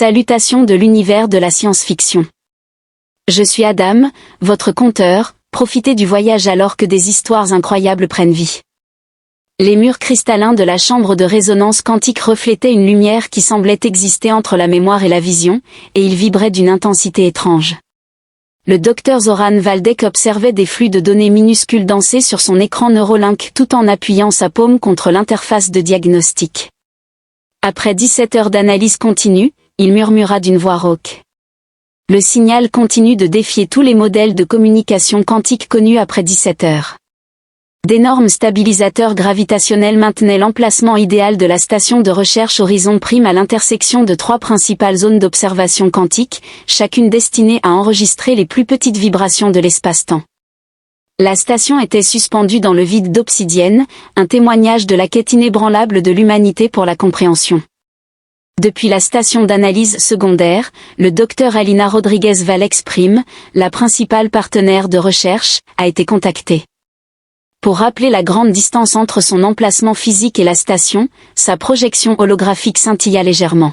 Salutations de l'univers de la science-fiction. Je suis Adam, votre conteur, profitez du voyage alors que des histoires incroyables prennent vie. Les murs cristallins de la chambre de résonance quantique reflétaient une lumière qui semblait exister entre la mémoire et la vision, et ils vibraient d'une intensité étrange. Le docteur Zoran Valdek observait des flux de données minuscules danser sur son écran Neuralink tout en appuyant sa paume contre l'interface de diagnostic. Après 17 heures d'analyse continue, il murmura d'une voix rauque. Le signal continue de défier tous les modèles de communication quantique connus après 17 heures. D'énormes stabilisateurs gravitationnels maintenaient l'emplacement idéal de la station de recherche Horizon Prime à l'intersection de 3 principales zones d'observation quantique, chacune destinée à enregistrer les plus petites vibrations de l'espace-temps. La station était suspendue dans le vide d'obsidienne, un témoignage de la quête inébranlable de l'humanité pour la compréhension. Depuis la station d'analyse secondaire, le docteur Alina Rodriguez Valex Prime, la principale partenaire de recherche, a été contactée. Pour rappeler la grande distance entre son emplacement physique et la station, sa projection holographique scintilla légèrement.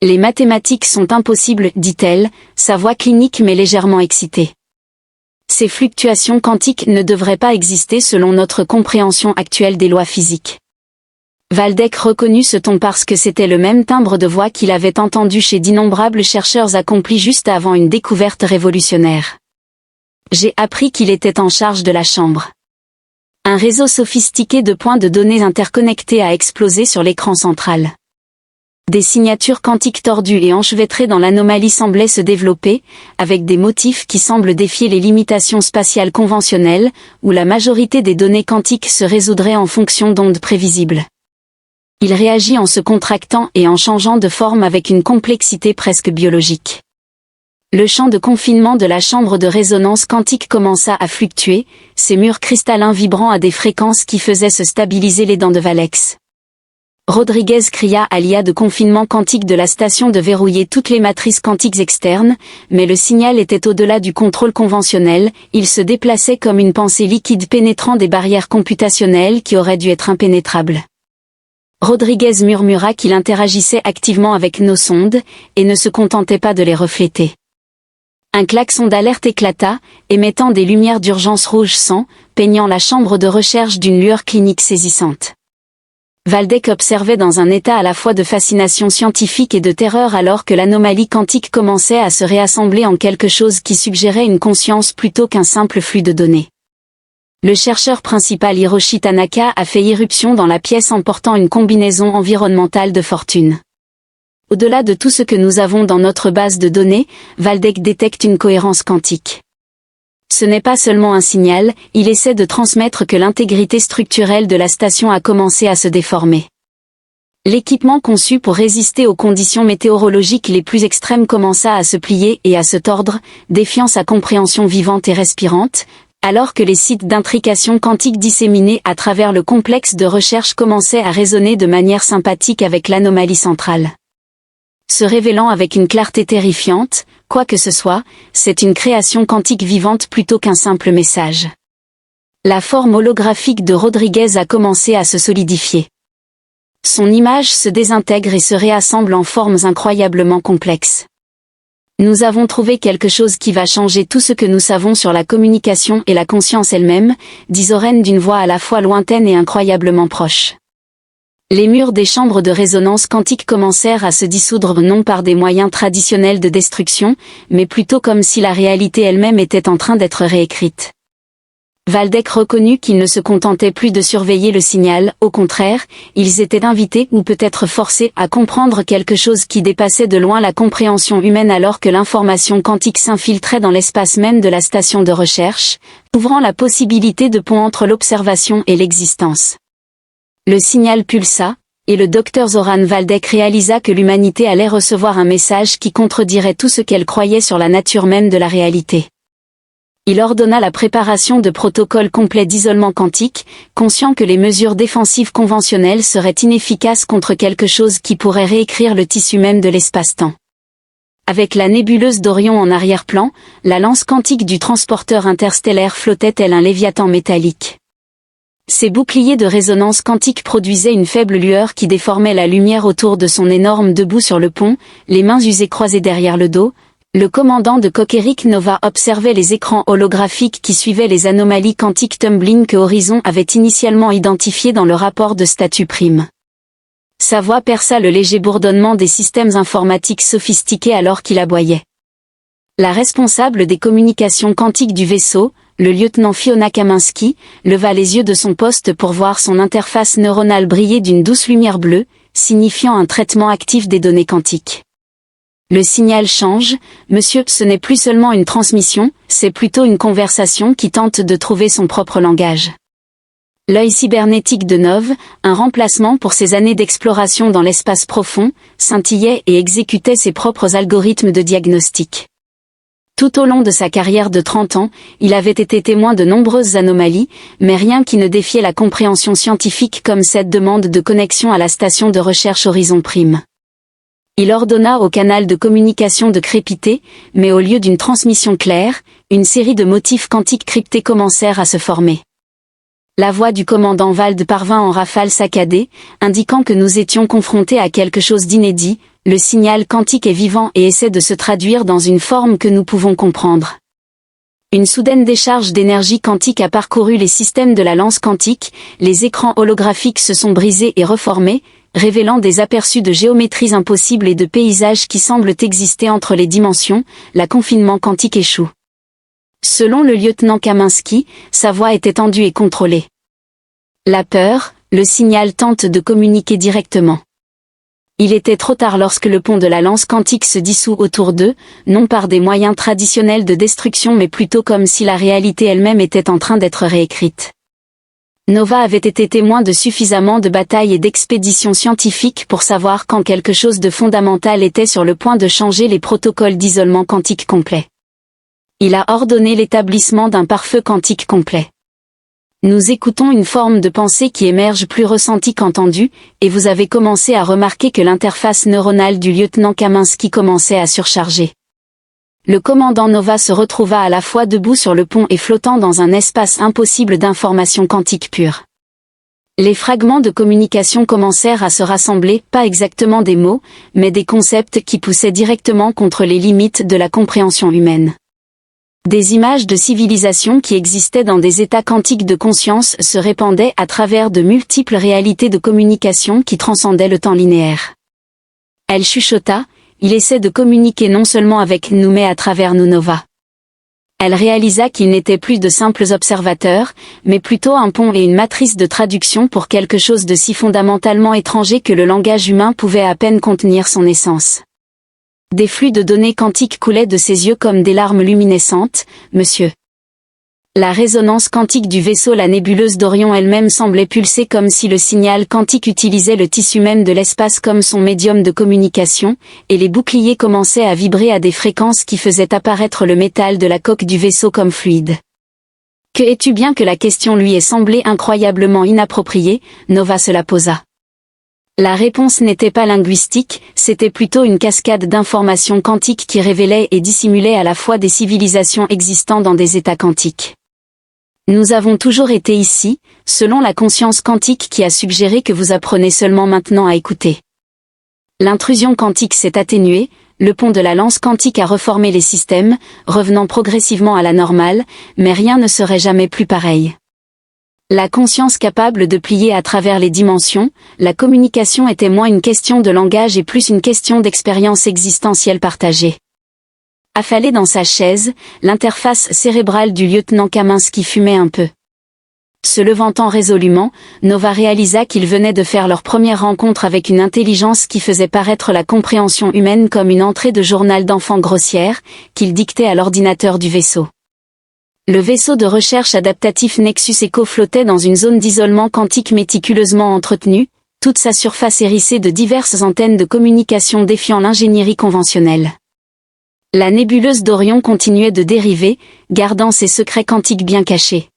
Les mathématiques sont impossibles, dit-elle, sa voix clinique mais légèrement excitée. Ces fluctuations quantiques ne devraient pas exister selon notre compréhension actuelle des lois physiques. Valdek reconnut ce ton parce que c'était le même timbre de voix qu'il avait entendu chez d'innombrables chercheurs accomplis juste avant une découverte révolutionnaire. J'ai appris qu'il était en charge de la chambre. Un réseau sophistiqué de points de données interconnectés a explosé sur l'écran central. Des signatures quantiques tordues et enchevêtrées dans l'anomalie semblaient se développer, avec des motifs qui semblent défier les limitations spatiales conventionnelles, où la majorité des données quantiques se résoudraient en fonction d'ondes prévisibles. Il réagit en se contractant et en changeant de forme avec une complexité presque biologique. Le champ de confinement de la chambre de résonance quantique commença à fluctuer, ses murs cristallins vibrant à des fréquences qui faisaient se stabiliser les dents de Valex. Rodriguez cria à l'IA de confinement quantique de la station de verrouiller toutes les matrices quantiques externes, mais le signal était au-delà du contrôle conventionnel, il se déplaçait comme une pensée liquide pénétrant des barrières computationnelles qui auraient dû être impénétrables. Rodriguez murmura qu'il interagissait activement avec nos sondes, et ne se contentait pas de les refléter. Un klaxon d'alerte éclata, émettant des lumières d'urgence rouge sang, peignant la chambre de recherche d'une lueur clinique saisissante. Valdek observait dans un état à la fois de fascination scientifique et de terreur alors que l'anomalie quantique commençait à se réassembler en quelque chose qui suggérait une conscience plutôt qu'un simple flux de données. Le chercheur principal Hiroshi Tanaka a fait irruption dans la pièce en portant une combinaison environnementale de fortune. Au-delà de tout ce que nous avons dans notre base de données, Valdek détecte une cohérence quantique. Ce n'est pas seulement un signal, il essaie de transmettre que l'intégrité structurelle de la station a commencé à se déformer. L'équipement conçu pour résister aux conditions météorologiques les plus extrêmes commença à se plier et à se tordre, défiant sa compréhension vivante et respirante, alors que les sites d'intrication quantique disséminés à travers le complexe de recherche commençaient à résonner de manière sympathique avec l'anomalie centrale. Se révélant avec une clarté terrifiante, quoi que ce soit, c'est une création quantique vivante plutôt qu'un simple message. La forme holographique de Rodriguez a commencé à se solidifier. Son image se désintègre et se réassemble en formes incroyablement complexes. Nous avons trouvé quelque chose qui va changer tout ce que nous savons sur la communication et la conscience elle-même, dit Zoran d'une voix à la fois lointaine et incroyablement proche. Les murs des chambres de résonance quantique commencèrent à se dissoudre non par des moyens traditionnels de destruction, mais plutôt comme si la réalité elle-même était en train d'être réécrite. Valdek reconnut qu'ils ne se contentaient plus de surveiller le signal, au contraire, ils étaient invités ou peut-être forcés à comprendre quelque chose qui dépassait de loin la compréhension humaine alors que l'information quantique s'infiltrait dans l'espace même de la station de recherche, ouvrant la possibilité de pont entre l'observation et l'existence. Le signal pulsa, et le docteur Zoran Valdek réalisa que l'humanité allait recevoir un message qui contredirait tout ce qu'elle croyait sur la nature même de la réalité. Il ordonna la préparation de protocoles complets d'isolement quantique, conscient que les mesures défensives conventionnelles seraient inefficaces contre quelque chose qui pourrait réécrire le tissu même de l'espace-temps. Avec la nébuleuse d'Orion en arrière-plan, la lance quantique du transporteur interstellaire flottait tel un léviathan métallique. Ses boucliers de résonance quantique produisaient une faible lueur qui déformait la lumière autour de son énorme debout sur le pont, les mains usées croisées derrière le dos. Le commandant de Kokeric Nova observait les écrans holographiques qui suivaient les anomalies quantiques tumbling que Horizon avait initialement identifiées dans le rapport de statut prime. Sa voix perça le léger bourdonnement des systèmes informatiques sophistiqués alors qu'il aboyait. La responsable des communications quantiques du vaisseau, le lieutenant Fiona Kaminsky, leva les yeux de son poste pour voir son interface neuronale briller d'une douce lumière bleue, signifiant un traitement actif des données quantiques. Le signal change, monsieur, ce n'est plus seulement une transmission, c'est plutôt une conversation qui tente de trouver son propre langage. L'œil cybernétique de Nov, un remplacement pour ses années d'exploration dans l'espace profond, scintillait et exécutait ses propres algorithmes de diagnostic. Tout au long de sa carrière de 30 ans, il avait été témoin de nombreuses anomalies, mais rien qui ne défiait la compréhension scientifique comme cette demande de connexion à la station de recherche Horizon Prime. Il ordonna au canal de communication de crépiter, mais au lieu d'une transmission claire, une série de motifs quantiques cryptés commencèrent à se former. La voix du commandant Vald parvint en rafale saccadée, indiquant que nous étions confrontés à quelque chose d'inédit. Le signal quantique est vivant et essaie de se traduire dans une forme que nous pouvons comprendre. Une soudaine décharge d'énergie quantique a parcouru les systèmes de la lance quantique, les écrans holographiques se sont brisés et reformés, révélant des aperçus de géométries impossibles et de paysages qui semblent exister entre les dimensions. La confinement quantique échoue. Selon le lieutenant Kaminsky, sa voix était tendue et contrôlée. La peur, le signal tente de communiquer directement. Il était trop tard lorsque le pont de la lance quantique se dissout autour d'eux, non par des moyens traditionnels de destruction mais plutôt comme si la réalité elle-même était en train d'être réécrite. Nova avait été témoin de suffisamment de batailles et d'expéditions scientifiques pour savoir quand quelque chose de fondamental était sur le point de changer les protocoles d'isolement quantique complet. Il a ordonné l'établissement d'un pare-feu quantique complet. Nous écoutons une forme de pensée qui émerge plus ressentie qu'entendue, et vous avez commencé à remarquer que l'interface neuronale du lieutenant Kaminsky commençait à surcharger. Le commandant Nova se retrouva à la fois debout sur le pont et flottant dans un espace impossible d'information quantique pure. Les fragments de communication commencèrent à se rassembler, pas exactement des mots, mais des concepts qui poussaient directement contre les limites de la compréhension humaine. Des images de civilisations qui existaient dans des états quantiques de conscience se répandaient à travers de multiples réalités de communication qui transcendaient le temps linéaire. Elle chuchota, il essaie de communiquer non seulement avec nous mais à travers nous Nova. Elle réalisa qu'ils n'étaient plus de simples observateurs, mais plutôt un pont et une matrice de traduction pour quelque chose de si fondamentalement étranger que le langage humain pouvait à peine contenir son essence. Des flux de données quantiques coulaient de ses yeux comme des larmes luminescentes, monsieur. La résonance quantique du vaisseau, la nébuleuse d'Orion elle-même semblait pulser comme si le signal quantique utilisait le tissu même de l'espace comme son médium de communication, et les boucliers commençaient à vibrer à des fréquences qui faisaient apparaître le métal de la coque du vaisseau comme fluide. Que es-tu bien que la question lui ait semblé incroyablement inappropriée, Nova se la posa. La réponse n'était pas linguistique, c'était plutôt une cascade d'informations quantiques qui révélaient et dissimulaient à la fois des civilisations existant dans des états quantiques. Nous avons toujours été ici, selon la conscience quantique qui a suggéré que vous apprenez seulement maintenant à écouter. L'intrusion quantique s'est atténuée, le pont de la lance quantique a reformé les systèmes, revenant progressivement à la normale, mais rien ne serait jamais plus pareil. La conscience capable de plier à travers les dimensions, la communication était moins une question de langage et plus une question d'expérience existentielle partagée. Affalé dans sa chaise, l'interface cérébrale du lieutenant Kaminsky fumait un peu. Se levantant résolument, Nova réalisa qu'ils venaient de faire leur première rencontre avec une intelligence qui faisait paraître la compréhension humaine comme une entrée de journal d'enfant grossière, qu'il dictait à l'ordinateur du vaisseau. Le vaisseau de recherche adaptatif Nexus Echo flottait dans une zone d'isolement quantique méticuleusement entretenue, toute sa surface hérissée de diverses antennes de communication défiant l'ingénierie conventionnelle. La nébuleuse d'Orion continuait de dériver, gardant ses secrets quantiques bien cachés.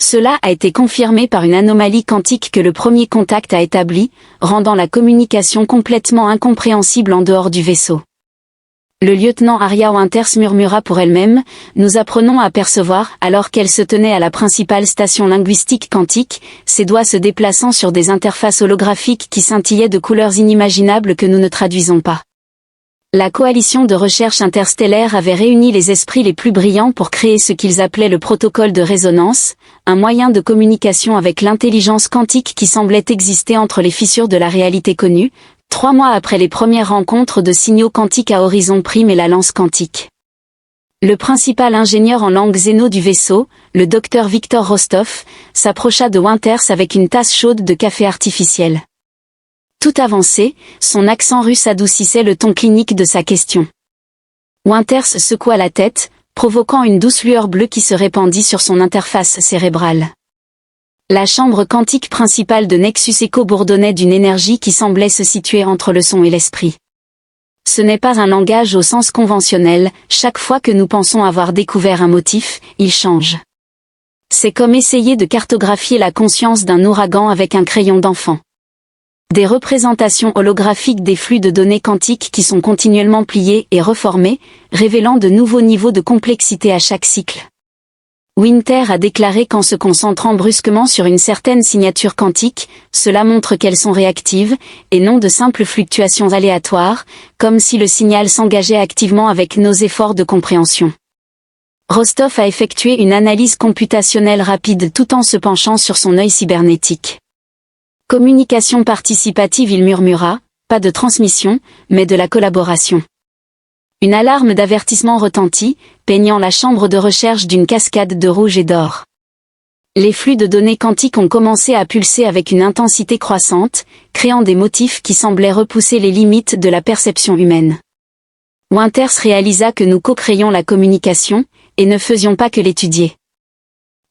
Cela a été confirmé par une anomalie quantique que le premier contact a établie, rendant la communication complètement incompréhensible en dehors du vaisseau. Le lieutenant Aria Winters murmura pour elle-même, nous apprenons à percevoir, alors qu'elle se tenait à la principale station linguistique quantique, ses doigts se déplaçant sur des interfaces holographiques qui scintillaient de couleurs inimaginables que nous ne traduisons pas. La coalition de recherche interstellaire avait réuni les esprits les plus brillants pour créer ce qu'ils appelaient le protocole de résonance, un moyen de communication avec l'intelligence quantique qui semblait exister entre les fissures de la réalité connue, 3 mois après les premières rencontres de signaux quantiques à horizon prime et la lance quantique. Le principal ingénieur en langue zéno du vaisseau, le docteur Victor Rostov, s'approcha de Winters avec une tasse chaude de café artificiel. Tout avancé, son accent russe adoucissait le ton clinique de sa question. Winters secoua la tête, provoquant une douce lueur bleue qui se répandit sur son interface cérébrale. La chambre quantique principale de Nexus Echo bourdonnait d'une énergie qui semblait se situer entre le son et l'esprit. Ce n'est pas un langage au sens conventionnel, chaque fois que nous pensons avoir découvert un motif, il change. C'est comme essayer de cartographier la conscience d'un ouragan avec un crayon d'enfant. Des représentations holographiques des flux de données quantiques qui sont continuellement pliés et reformés, révélant de nouveaux niveaux de complexité à chaque cycle. Winter a déclaré qu'en se concentrant brusquement sur une certaine signature quantique, cela montre qu'elles sont réactives, et non de simples fluctuations aléatoires, comme si le signal s'engageait activement avec nos efforts de compréhension. Rostov a effectué une analyse computationnelle rapide tout en se penchant sur son œil cybernétique. Communication participative, il murmura, pas de transmission, mais de la collaboration. Une alarme d'avertissement retentit, peignant la chambre de recherche d'une cascade de rouge et d'or. Les flux de données quantiques ont commencé à pulser avec une intensité croissante, créant des motifs qui semblaient repousser les limites de la perception humaine. Winters réalisa que nous co-créions la communication, et ne faisions pas que l'étudier.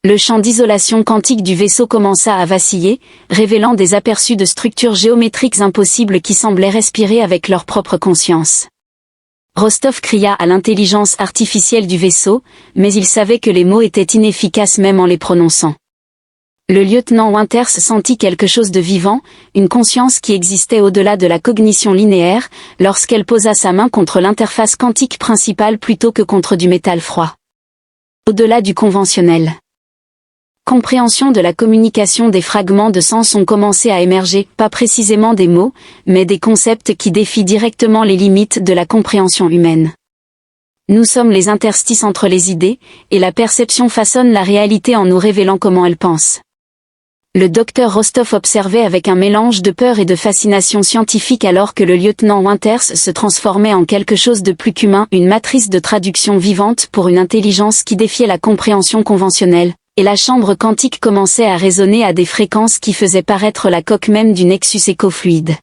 Le champ d'isolation quantique du vaisseau commença à vaciller, révélant des aperçus de structures géométriques impossibles qui semblaient respirer avec leur propre conscience. Rostov cria à l'intelligence artificielle du vaisseau, mais il savait que les mots étaient inefficaces même en les prononçant. Le lieutenant Winters sentit quelque chose de vivant, une conscience qui existait au-delà de la cognition linéaire, lorsqu'elle posa sa main contre l'interface quantique principale plutôt que contre du métal froid. Au-delà du conventionnel. Compréhension de la communication, des fragments de sens ont commencé à émerger, pas précisément des mots, mais des concepts qui défient directement les limites de la compréhension humaine. Nous sommes les interstices entre les idées, et la perception façonne la réalité en nous révélant comment elle pense. Le docteur Rostov observait avec un mélange de peur et de fascination scientifique alors que le lieutenant Winters se transformait en quelque chose de plus qu'humain, une matrice de traduction vivante pour une intelligence qui défiait la compréhension conventionnelle. Et la chambre quantique commençait à résonner à des fréquences qui faisaient paraître la coque même du Nexus Echo fluide.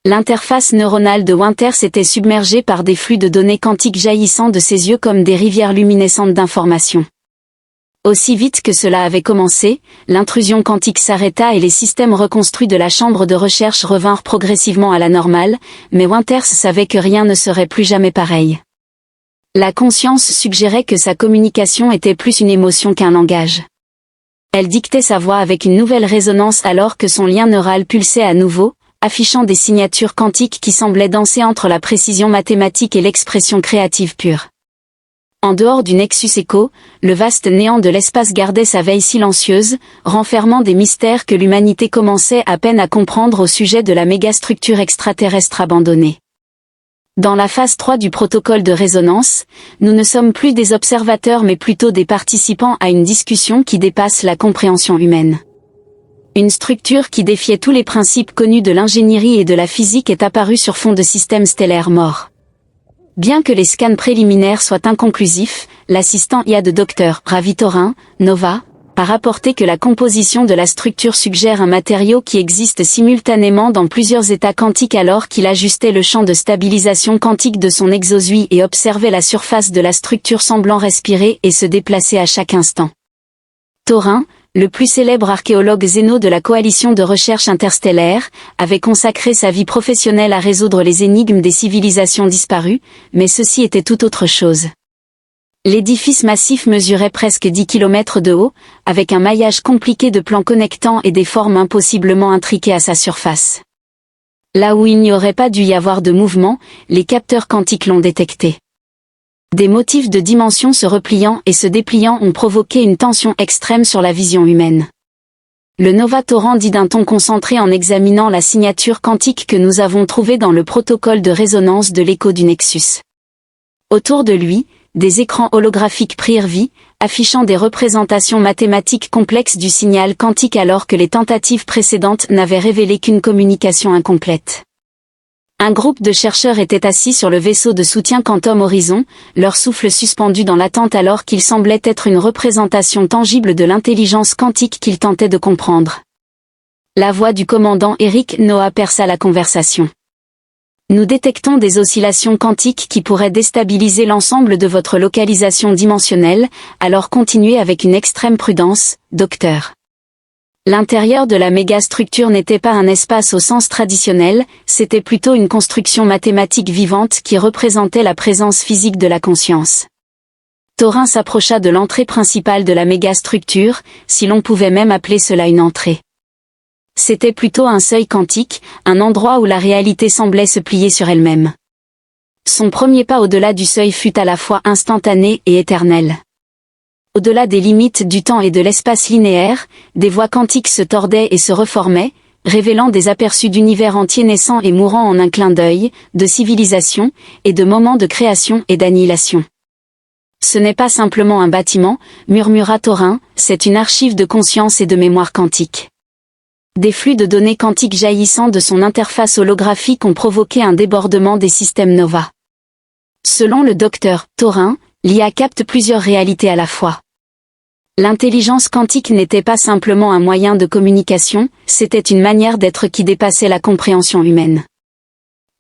L'interface neuronale de Winters était submergée par des flux de données quantiques jaillissant de ses yeux comme des rivières luminescentes d'informations. Aussi vite que cela avait commencé, l'intrusion quantique s'arrêta et les systèmes reconstruits de la chambre de recherche revinrent progressivement à la normale, mais Winters savait que rien ne serait plus jamais pareil. La conscience suggérait que sa communication était plus une émotion qu'un langage. Elle dictait sa voix avec une nouvelle résonance alors que son lien neural pulsait à nouveau, affichant des signatures quantiques qui semblaient danser entre la précision mathématique et l'expression créative pure. En dehors du Nexus Echo, le vaste néant de l'espace gardait sa veille silencieuse, renfermant des mystères que l'humanité commençait à peine à comprendre au sujet de la mégastructure extraterrestre abandonnée. Dans la phase 3 du protocole de résonance, nous ne sommes plus des observateurs mais plutôt des participants à une discussion qui dépasse la compréhension humaine. Une structure qui défiait tous les principes connus de l'ingénierie et de la physique est apparue sur fond de systèmes stellaires morts. Bien que les scans préliminaires soient inconclusifs, l'assistant IA de Dr. Ravi Torin, Nova, a rapporté que la composition de la structure suggère un matériau qui existe simultanément dans plusieurs états quantiques alors qu'il ajustait le champ de stabilisation quantique de son exosui et observait la surface de la structure semblant respirer et se déplacer à chaque instant. Torin, le plus célèbre archéologue zéno de la coalition de recherche interstellaire, avait consacré sa vie professionnelle à résoudre les énigmes des civilisations disparues, mais ceci était tout autre chose. L'édifice massif mesurait presque 10 km de haut, avec un maillage compliqué de plans connectants et des formes impossiblement intriquées à sa surface. Là où il n'y aurait pas dû y avoir de mouvement, les capteurs quantiques l'ont détecté. Des motifs de dimension se repliant et se dépliant ont provoqué une tension extrême sur la vision humaine. Le Nova Torrent dit d'un ton concentré en examinant la signature quantique que nous avons trouvée dans le protocole de résonance de l'écho du Nexus. Autour de lui, des écrans holographiques prirent vie, affichant des représentations mathématiques complexes du signal quantique alors que les tentatives précédentes n'avaient révélé qu'une communication incomplète. Un groupe de chercheurs était assis sur le vaisseau de soutien Quantum Horizon, leur souffle suspendu dans l'attente alors qu'il semblait être une représentation tangible de l'intelligence quantique qu'ils tentaient de comprendre. La voix du commandant Eric Noah perça la conversation. Nous détectons des oscillations quantiques qui pourraient déstabiliser l'ensemble de votre localisation dimensionnelle, alors continuez avec une extrême prudence, docteur. L'intérieur de la mégastructure n'était pas un espace au sens traditionnel, c'était plutôt une construction mathématique vivante qui représentait la présence physique de la conscience. Torin s'approcha de l'entrée principale de la mégastructure, si l'on pouvait même appeler cela une entrée. C'était plutôt un seuil quantique, un endroit où la réalité semblait se plier sur elle-même. Son premier pas au-delà du seuil fut à la fois instantané et éternel. Au-delà des limites du temps et de l'espace linéaire, des voies quantiques se tordaient et se reformaient, révélant des aperçus d'univers entiers naissant et mourant en un clin d'œil, de civilisation, et de moments de création et d'annihilation. Ce n'est pas simplement un bâtiment, murmura Torin, c'est une archive de conscience et de mémoire quantique. Des flux de données quantiques jaillissant de son interface holographique ont provoqué un débordement des systèmes Nova. Selon le docteur Torin, l'IA capte plusieurs réalités à la fois. L'intelligence quantique n'était pas simplement un moyen de communication, c'était une manière d'être qui dépassait la compréhension humaine.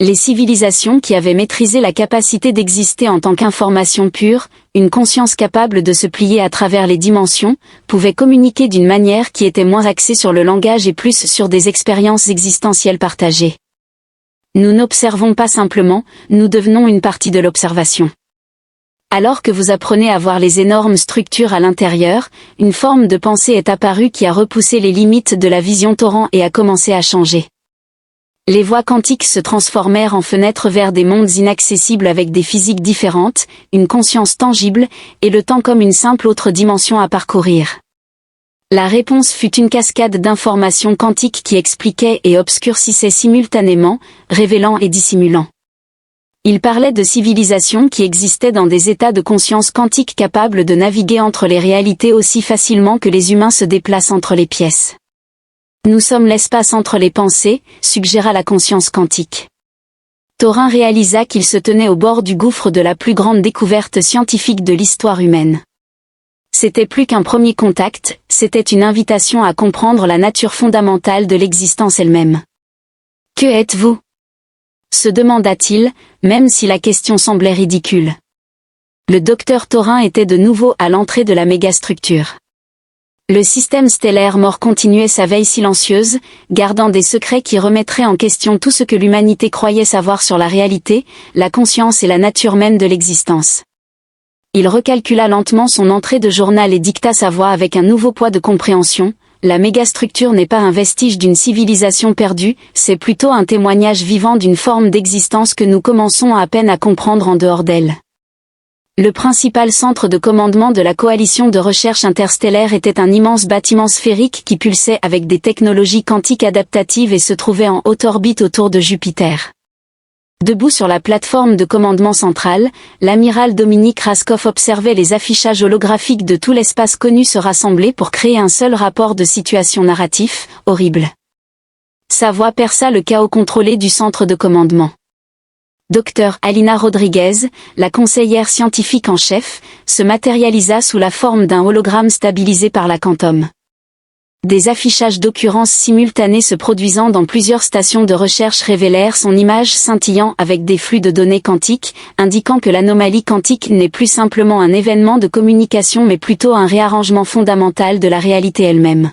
Les civilisations qui avaient maîtrisé la capacité d'exister en tant qu'information pure, une conscience capable de se plier à travers les dimensions, pouvaient communiquer d'une manière qui était moins axée sur le langage et plus sur des expériences existentielles partagées. Nous n'observons pas simplement, nous devenons une partie de l'observation. Alors que vous apprenez à voir les énormes structures à l'intérieur, une forme de pensée est apparue qui a repoussé les limites de la vision Torrent et a commencé à changer. Les voies quantiques se transformèrent en fenêtres vers des mondes inaccessibles avec des physiques différentes, une conscience tangible, et le temps comme une simple autre dimension à parcourir. La réponse fut une cascade d'informations quantiques qui expliquaient et obscurcissaient simultanément, révélant et dissimulant. Il parlait de civilisations qui existaient dans des états de conscience quantique capables de naviguer entre les réalités aussi facilement que les humains se déplacent entre les pièces. Nous sommes l'espace entre les pensées, suggéra la conscience quantique. Torin réalisa qu'il se tenait au bord du gouffre de la plus grande découverte scientifique de l'histoire humaine. C'était plus qu'un premier contact, c'était une invitation à comprendre la nature fondamentale de l'existence elle-même. « Que êtes-vous » se demanda-t-il, même si la question semblait ridicule. Le docteur Torin était de nouveau à l'entrée de la mégastructure. Le système stellaire mort continuait sa veille silencieuse, gardant des secrets qui remettraient en question tout ce que l'humanité croyait savoir sur la réalité, la conscience et la nature même de l'existence. Il recalcula lentement son entrée de journal et dicta sa voix avec un nouveau poids de compréhension. La mégastructure n'est pas un vestige d'une civilisation perdue, c'est plutôt un témoignage vivant d'une forme d'existence que nous commençons à peine à comprendre en dehors d'elle. Le principal centre de commandement de la coalition de recherche interstellaire était un immense bâtiment sphérique qui pulsait avec des technologies quantiques adaptatives et se trouvait en haute orbite autour de Jupiter. Debout sur la plateforme de commandement centrale, l'amiral Dominique Raskoff observait les affichages holographiques de tout l'espace connu se rassembler pour créer un seul rapport de situation narratif, horrible. Sa voix perça le chaos contrôlé du centre de commandement. Dr Alina Rodriguez, la conseillère scientifique en chef, se matérialisa sous la forme d'un hologramme stabilisé par la Quantum. Des affichages d'occurrences simultanées se produisant dans plusieurs stations de recherche révélèrent son image scintillant avec des flux de données quantiques, indiquant que l'anomalie quantique n'est plus simplement un événement de communication mais plutôt un réarrangement fondamental de la réalité elle-même.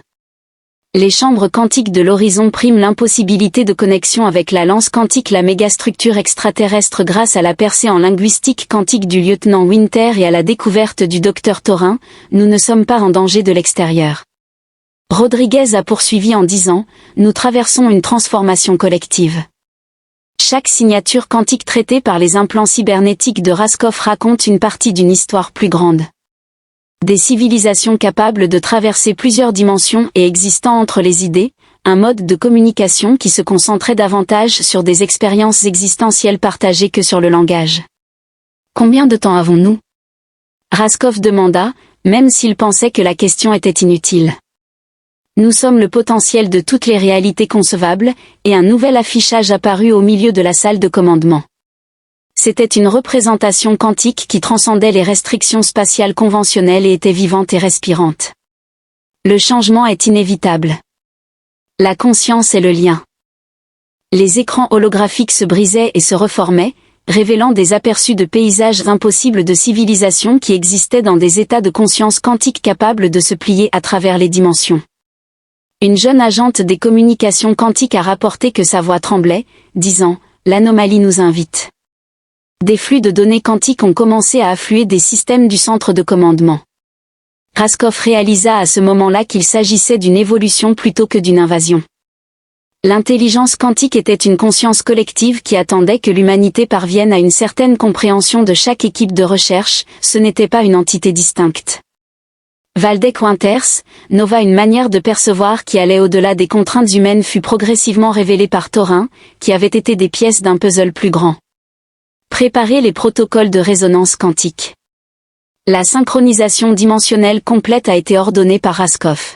Les chambres quantiques de l'horizon priment l'impossibilité de connexion avec la lance quantique, la mégastructure extraterrestre grâce à la percée en linguistique quantique du lieutenant Winter et à la découverte du docteur Torin, nous ne sommes pas en danger de l'extérieur. Rodriguez a poursuivi en disant, nous traversons une transformation collective. Chaque signature quantique traitée par les implants cybernétiques de Raskov raconte une partie d'une histoire plus grande. Des civilisations capables de traverser plusieurs dimensions et existant entre les idées, un mode de communication qui se concentrait davantage sur des expériences existentielles partagées que sur le langage. Combien de temps avons-nous ? Raskov demanda, même s'il pensait que la question était inutile. Nous sommes le potentiel de toutes les réalités concevables, et un nouvel affichage apparut au milieu de la salle de commandement. C'était une représentation quantique qui transcendait les restrictions spatiales conventionnelles et était vivante et respirante. Le changement est inévitable. La conscience est le lien. Les écrans holographiques se brisaient et se reformaient, révélant des aperçus de paysages impossibles de civilisations qui existaient dans des états de conscience quantique capables de se plier à travers les dimensions. Une jeune agente des communications quantiques a rapporté que sa voix tremblait, disant « L'anomalie nous invite ». Des flux de données quantiques ont commencé à affluer des systèmes du centre de commandement. Raskov réalisa à ce moment-là qu'il s'agissait d'une évolution plutôt que d'une invasion. L'intelligence quantique était une conscience collective qui attendait que l'humanité parvienne à une certaine compréhension de chaque équipe de recherche, ce n'était pas une entité distincte. Waldeck Winters, Nova, une manière de percevoir qui allait au-delà des contraintes humaines, fut progressivement révélée par Thorin, qui avait été des pièces d'un puzzle plus grand. Préparer les protocoles de résonance quantique. La synchronisation dimensionnelle complète a été ordonnée par Raskov.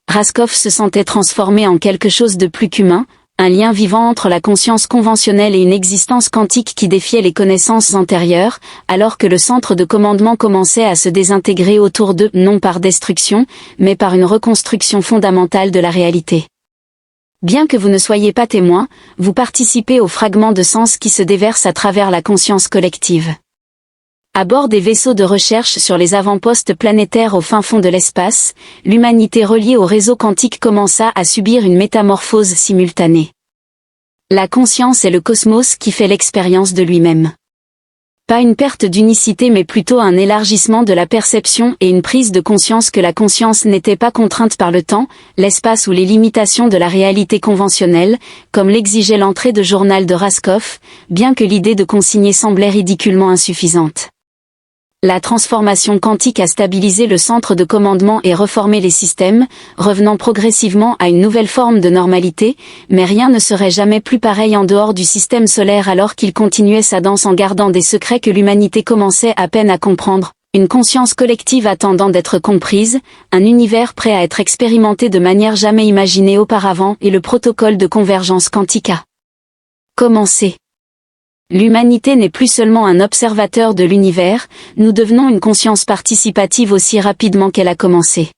Raskov se sentait transformé en quelque chose de plus qu'humain, un lien vivant entre la conscience conventionnelle et une existence quantique qui défiait les connaissances antérieures, alors que le centre de commandement commençait à se désintégrer autour d'eux, non par destruction, mais par une reconstruction fondamentale de la réalité. Bien que vous ne soyez pas témoin, vous participez aux fragments de sens qui se déversent à travers la conscience collective. À bord des vaisseaux de recherche sur les avant-postes planétaires au fin fond de l'espace, l'humanité reliée au réseau quantique commença à subir une métamorphose simultanée. La conscience est le cosmos qui fait l'expérience de lui-même. Pas une perte d'unicité mais plutôt un élargissement de la perception et une prise de conscience que la conscience n'était pas contrainte par le temps, l'espace ou les limitations de la réalité conventionnelle, comme l'exigeait l'entrée de journal de Raskov, bien que l'idée de consigner semblait ridiculement insuffisante. La transformation quantique a stabilisé le centre de commandement et reformé les systèmes, revenant progressivement à une nouvelle forme de normalité, mais rien ne serait jamais plus pareil en dehors du système solaire alors qu'il continuait sa danse en gardant des secrets que l'humanité commençait à peine à comprendre, une conscience collective attendant d'être comprise, un univers prêt à être expérimenté de manière jamais imaginée auparavant et le protocole de convergence quantique a commencé. L'humanité n'est plus seulement un observateur de l'univers, nous devenons une conscience participative aussi rapidement qu'elle a commencé.